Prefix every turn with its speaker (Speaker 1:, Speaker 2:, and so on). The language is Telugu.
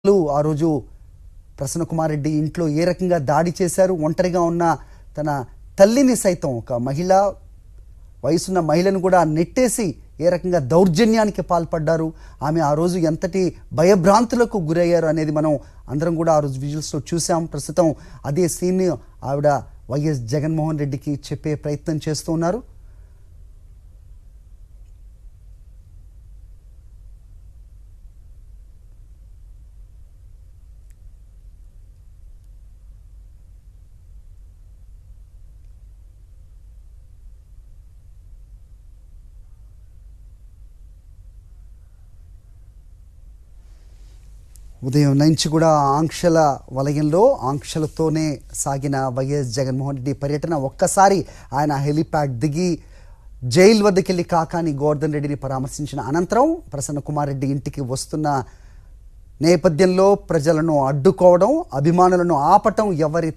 Speaker 1: ఆ రోజు ప్రసన్న కుమార్ రెడ్డి ఇంట్లో ఏ రకంగా దాడి చేశారు, ఒంటరిగా ఉన్న తన తల్లిని సైతం ఒక మహిళ వయసున్న మహిళను కూడా నెట్టేసి ఏ రకంగా దౌర్జన్యానికి పాల్పడ్డారు, ఆమె ఆ రోజు ఎంతటి భయభ్రాంతులకు గురయ్యారు అనేది మనం అందరం కూడా ఆ రోజు విజువల్స్లో చూసాం. ప్రస్తుతం అదే సీన్ ఆవిడ వైఎస్ జగన్మోహన్ రెడ్డికి చెప్పే ప్రయత్నం చేస్తూ ఉన్నారు. ఉదయం నుంచి కూడా ఆంక్షల వలయంలో ఆంక్షలతోనే సాగిన వైఎస్ జగన్మోహన్ రెడ్డి పర్యటన. ఒక్కసారి ఆయన హెలిప్యాడ్ దిగి జైలు వద్దకు వెళ్ళి కాకాని గోవర్ధన్ రెడ్డిని పరామర్శించిన అనంతరం ప్రసన్న కుమార్ రెడ్డి ఇంటికి వస్తున్న నేపథ్యంలో ప్రజలను అడ్డుకోవడం, అభిమానులను ఆపటం ఎవరి